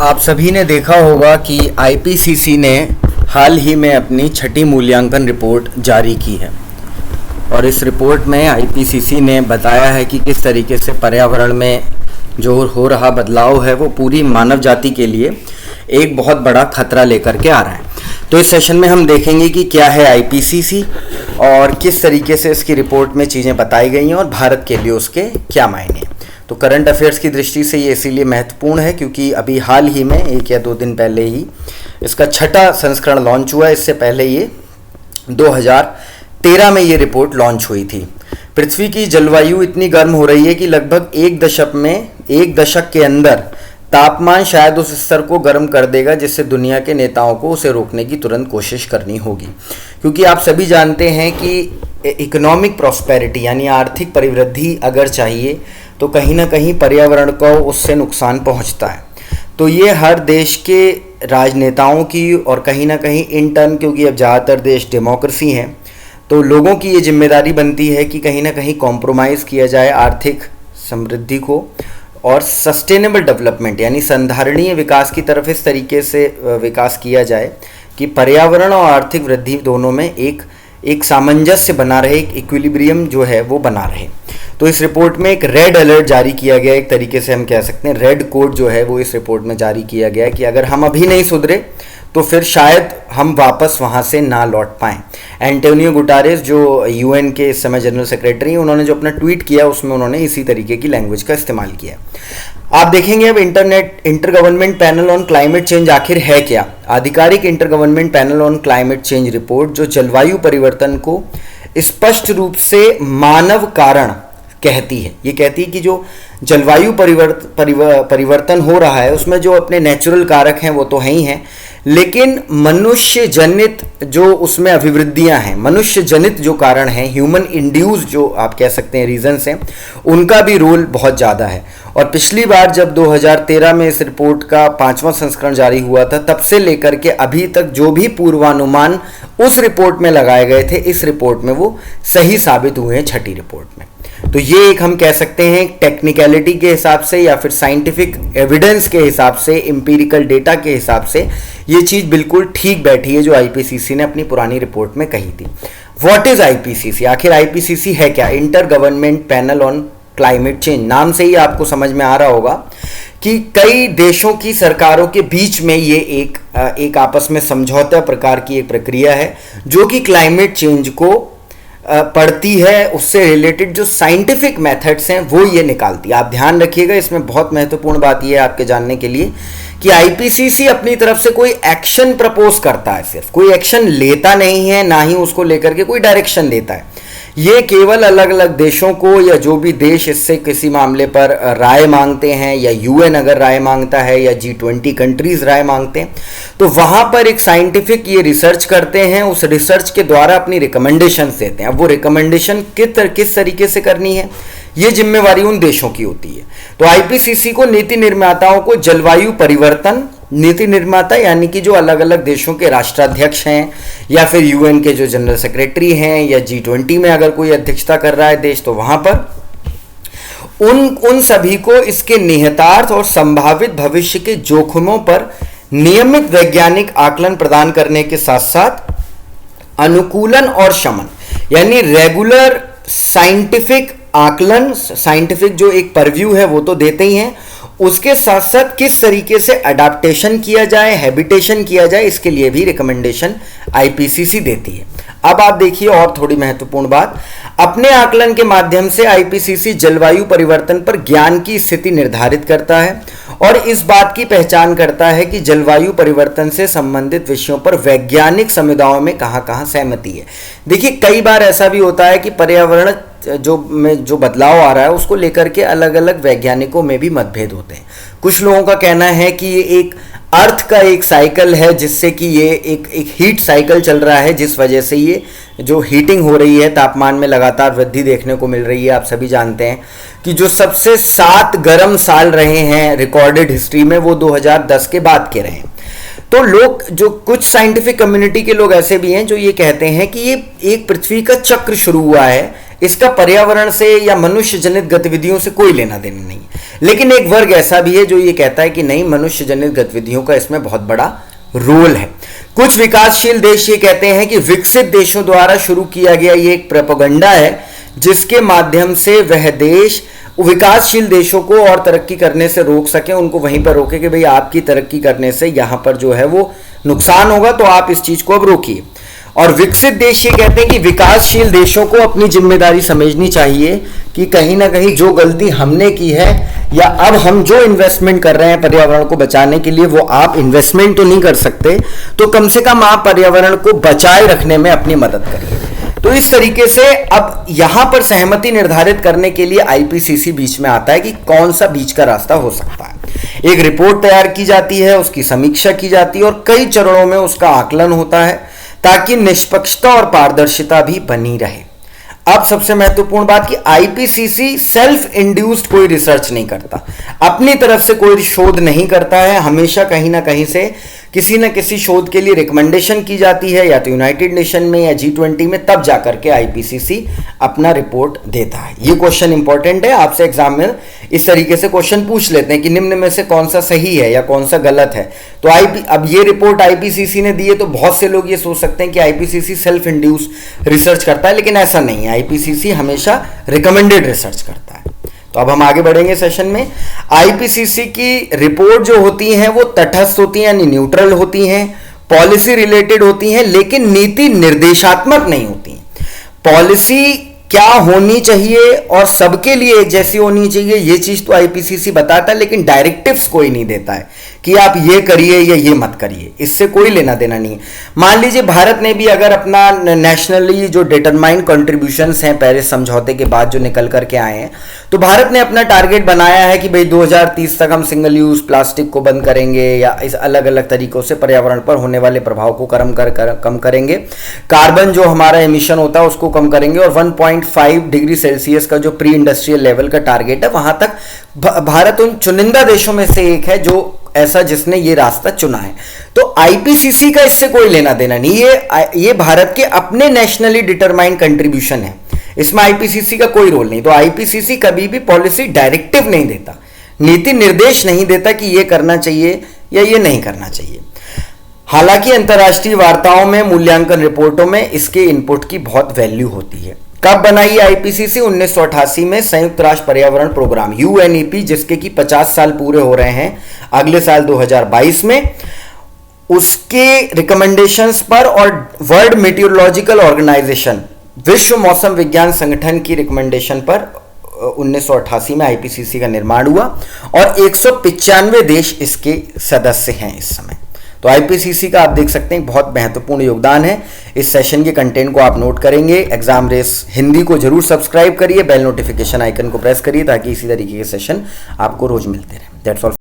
आप सभी ने देखा होगा कि आईपीसीसी ने हाल ही में अपनी छठी मूल्यांकन रिपोर्ट जारी की है और इस रिपोर्ट में आईपीसीसी ने बताया है कि किस तरीके से पर्यावरण में जो हो रहा बदलाव है वो पूरी मानव जाति के लिए एक बहुत बड़ा खतरा लेकर के आ रहा है। तो इस सेशन में हम देखेंगे कि क्या है आईपीसीसी और किस तरीके से इसकी रिपोर्ट में चीज़ें बताई गई हैं और भारत के लिए उसके क्या मायने हैं। तो करंट अफेयर्स की दृष्टि से ये इसीलिए महत्वपूर्ण है क्योंकि अभी हाल ही में 1 या 2 दिन पहले ही इसका छठा संस्करण लॉन्च हुआ है। इससे पहले ये 2013 में ये रिपोर्ट लॉन्च हुई थी। पृथ्वी की जलवायु इतनी गर्म हो रही है कि लगभग एक दशक के अंदर तापमान शायद उस स्तर को गर्म कर देगा जिससे दुनिया के नेताओं को उसे रोकने की तुरंत कोशिश करनी होगी। क्योंकि आप सभी जानते हैं कि इकोनॉमिक प्रॉस्पेरिटी यानी आर्थिक परिवृद्धि अगर चाहिए तो कहीं ना कहीं पर्यावरण को उससे नुकसान पहुंचता है। तो ये हर देश के राजनेताओं की और कहीं ना कहीं इन टर्न, क्योंकि अब ज़्यादातर देश डेमोक्रेसी हैं, तो लोगों की ये जिम्मेदारी बनती है कि कहीं ना कहीं कॉम्प्रोमाइज़ किया जाए आर्थिक समृद्धि को और सस्टेनेबल डेवलपमेंट यानी संधारणीय विकास की तरफ इस तरीके से विकास किया जाए कि पर्यावरण और आर्थिक वृद्धि दोनों में एक सामंजस्य बना रहे, एक इक्विलिब्रियम जो है वो बना रहे। तो इस रिपोर्ट में एक रेड अलर्ट जारी किया गया, एक तरीके से हम कह सकते हैं रेड कोड जो है वो इस रिपोर्ट में जारी किया गया कि अगर हम अभी नहीं सुधरे तो फिर शायद हम वापस वहाँ से ना लौट पाएँ। एंटोनियो गुटारेस जो यूएन के इस समय जनरल सेक्रेटरी हैं, उन्होंने जो अपना ट्वीट किया उसमें उन्होंने इसी तरीके की लैंग्वेज का इस्तेमाल किया। आप देखेंगे अब inter government panel on climate change आखिर है क्या। आधिकारिक inter government panel on climate change report जो जलवायु परिवर्तन को स्पष्ट रूप से मानव कारण कहती है। ये कहती है कि जो जलवायु परिवर्तन हो रहा है उसमें जो अपने नेचुरल कारक हैं वो तो हैं ही हैं, लेकिन मनुष्य जनित जो उसमें अभिवृद्धियां हैं, मनुष्य जनित जो कारण हैं, ह्यूमन इंड्यूस जो आप कह सकते हैं रीजंस हैं, उनका भी रोल बहुत ज़्यादा है। और पिछली बार जब 2013 में इस रिपोर्ट का 5वां संस्करण जारी हुआ था तब से लेकर के अभी तक जो भी पूर्वानुमान उस रिपोर्ट में लगाए गए थे इस रिपोर्ट में वो सही साबित हुए हैं छठी रिपोर्ट में। तो ये एक हम कह सकते हैं टेक्निकलिटी के हिसाब से या फिर साइंटिफिक एविडेंस के हिसाब से, एम्पिरिकल डेटा के हिसाब से ये चीज़ बिल्कुल ठीक बैठी है जो आईपीसीसी ने अपनी पुरानी रिपोर्ट में कही थी। What is IPCC? आखिर आईपीसीसी है क्या? Inter government panel on climate change. नाम से ही आपको समझ में आ रहा होगा कि कई देशों की सरकारों के बीच में ये एक आपस में समझौता प्रकार की एक प्रक्रिया है जो कि क्लाइमेट चेंज को पढ़ती है, उससे रिलेटेड जो साइंटिफिक मेथड्स हैं वो ये निकालती है। आप ध्यान रखिएगा, इसमें बहुत महत्वपूर्ण बात ये है आपके जानने के लिए कि आईपीसीसी अपनी तरफ से कोई एक्शन प्रपोज करता है, सिर्फ कोई एक्शन लेता नहीं है, ना ही उसको लेकर के कोई डायरेक्शन देता है। ये केवल अलग अलग देशों को या जो भी देश इससे किसी मामले पर राय मांगते हैं या यूएन अगर राय मांगता है या G20 कंट्रीज राय मांगते हैं तो वहाँ पर एक साइंटिफिक ये रिसर्च करते हैं, उस रिसर्च के द्वारा अपनी रिकमेंडेशन देते हैं। अब वो रिकमेंडेशन किस तरीके से करनी है ये जिम्मेवारी उन देशों की होती है। तो आईपीसीसी को नीति निर्माताओं को जलवायु परिवर्तन, नीति निर्माता यानी कि जो अलग अलग देशों के राष्ट्राध्यक्ष हैं या फिर यूएन के जो जनरल सेक्रेटरी हैं या G20 में अगर कोई अध्यक्षता कर रहा है देश तो वहां पर उन सभी को इसके निहितार्थ और संभावित भविष्य के जोखिमों पर नियमित वैज्ञानिक आकलन प्रदान करने के साथ साथ अनुकूलन और शमन यानी रेगुलर साइंटिफिक आकलन, साइंटिफिक जो एक परव्यू है वो तो देते ही हैं, उसके साथ साथ किस तरीके से अडाप्टेशन किया जाए, हैबिटेशन किया जाए, इसके लिए भी रिकमेंडेशन आईपीसीसी देती है। अब आप देखिए और थोड़ी महत्वपूर्ण बात, अपने आकलन के माध्यम से आईपीसीसी जलवायु परिवर्तन पर ज्ञान की स्थिति निर्धारित करता है और इस बात की पहचान करता है कि जलवायु परिवर्तन से संबंधित विषयों पर वैज्ञानिक समुदायों में कहाँ सहमति है। देखिए कई बार ऐसा भी होता है कि पर्यावरण जो बदलाव आ रहा है उसको लेकर के अलग अलग वैज्ञानिकों में भी मतभेद होते हैं। कुछ लोगों का कहना है कि ये एक अर्थ का एक साइकिल है जिससे कि ये एक हीट साइकिल चल रहा है जिस वजह से ये जो हीटिंग हो रही है, तापमान में लगातार वृद्धि देखने को मिल रही है। आप सभी जानते हैं कि जो सबसे 7 गर्म साल रहे हैं रिकॉर्डेड हिस्ट्री में वो 2010 के बाद के रहे हैं। तो लोग, जो कुछ साइंटिफिक कम्युनिटी के लोग ऐसे भी हैं जो ये कहते हैं कि ये एक पृथ्वी का चक्र शुरू हुआ है इसका पर्यावरण से या मनुष्य जनित गतिविधियों से कोई लेना देना नहीं है। लेकिन एक वर्ग ऐसा भी है जो ये कहता है कि नहीं, मनुष्य जनित गतिविधियों का इसमें बहुत बड़ा रोल है। कुछ विकासशील देश ये कहते हैं कि विकसित देशों द्वारा शुरू किया गया ये एक प्रोपेगेंडा है जिसके माध्यम से वह देश विकासशील देशों को और तरक्की करने से रोक सके, उनको वहीं पर रोके कि भाई आपकी तरक्की करने से यहाँ पर जो है वो नुकसान होगा, तो आप इस चीज को अब रोकिए। और विकसित देश ये कहते हैं कि विकासशील देशों को अपनी जिम्मेदारी समझनी चाहिए कि कहीं ना कहीं जो गलती हमने की है या अब हम जो इन्वेस्टमेंट कर रहे हैं पर्यावरण को बचाने के लिए, वो आप इन्वेस्टमेंट तो नहीं कर सकते, तो कम से कम आप पर्यावरण को बचाए रखने में अपनी मदद करिए। तो इस तरीके से अब यहां पर सहमति निर्धारित करने के लिए आईपीसीसी बीच में आता है कि कौन सा बीच का रास्ता हो सकता है। एक रिपोर्ट तैयार की जाती है, उसकी समीक्षा की जाती है और कई चरणों में उसका आकलन होता है ताकि निष्पक्षता और पारदर्शिता भी बनी रहे। अब सबसे महत्वपूर्ण बात कि आईपीसीसी सेल्फ इंड्यूस्ड कोई रिसर्च नहीं करता, अपनी तरफ से कोई शोध नहीं करता है। हमेशा कहीं ना कहीं से किसी न किसी शोध के लिए रिकमेंडेशन की जाती है, या तो यूनाइटेड नेशन में या G20 में, तब जाकर के आईपीसीसी अपना रिपोर्ट देता है। ये क्वेश्चन इंपॉर्टेंट है, आपसे एग्जाम में इस तरीके से क्वेश्चन पूछ लेते हैं कि निम्न में से कौन सा सही है या कौन सा गलत है। तो अब ये रिपोर्ट आईपीसीसी ने दी है, तो बहुत से लोग ये सोच सकते हैं कि आईपीसीसी सेल्फ इंड्यूस रिसर्च करता है, लेकिन ऐसा नहीं है। आईपीसीसी हमेशा रिकमेंडेड रिसर्च करता है। तो अब हम आगे बढ़ेंगे सेशन में। आईपीसीसी की रिपोर्ट जो होती हैं वो तटस्थ होती हैं, यानी न्यूट्रल होती हैं, पॉलिसी रिलेटेड होती हैं, लेकिन नीति निर्देशात्मक नहीं होती हैं। पॉलिसी क्या होनी चाहिए और सबके लिए एक जैसी होनी चाहिए, ये चीज तो आईपीसीसी बताता है, लेकिन डायरेक्टिव्स कोई नहीं देता है कि आप ये करिए या ये मत करिए, इससे कोई लेना देना नहीं है। मान लीजिए भारत ने भी अगर अपना नेशनली जो डिटरमाइंड कंट्रीब्यूशंस हैं पेरिस समझौते के बाद जो निकल करके आए हैं, तो भारत ने अपना टारगेट बनाया है कि भाई 2030 तक हम सिंगल यूज प्लास्टिक को बंद करेंगे या इस अलग अलग तरीकों से पर्यावरण पर होने वाले प्रभाव को कम करेंगे, कार्बन जो हमारा एमिशन होता है उसको कम करेंगे, और 1.5 डिग्री सेल्सियस का जो प्री इंडस्ट्रियल लेवल का टारगेट है, वहां तक भारत उन चुनिंदा देशों में से एक है जो ऐसा जिसने ये रास्ता चुना है। तो आईपीसीसी का इससे कोई लेना देना नहीं, ये भारत के अपने नेशनली डिटरमाइंड कंट्रीब्यूशन है, इसमें आईपीसीसी का कोई रोल नहीं। तो आईपीसीसी कभी भी पॉलिसी डायरेक्टिव नहीं देता, नीति निर्देश नहीं देता कि ये करना चाहिए या ये नहीं करना चाहिए। हालांकि अंतर्राष्ट्रीय वार्ताओं में, मूल्यांकन रिपोर्टों में इसके इनपुट की बहुत वैल्यू होती है। कब बनाई आईपीसीसी? 1988 में संयुक्त राष्ट्र पर्यावरण प्रोग्राम यूएनईपी, जिसके कि 50 साल पूरे हो रहे हैं अगले साल 2022 में, उसके रिकमेंडेशंस पर और वर्ल्ड मेटीरियोलॉजिकल ऑर्गेनाइजेशन, विश्व मौसम विज्ञान संगठन की रिकमेंडेशन पर 1988 में आईपीसीसी का निर्माण हुआ और 195 देश इसके सदस्य हैं इस समय। तो आईपीसीसी का आप देख सकते हैं बहुत महत्वपूर्ण योगदान है। इस सेशन के कंटेंट को आप नोट करेंगे। एग्जाम रेस हिंदी को जरूर सब्सक्राइब करिए, बेल नोटिफिकेशन आइकन को प्रेस करिए ताकि इसी तरीके के सेशन आपको रोज मिलते रहे। That's all.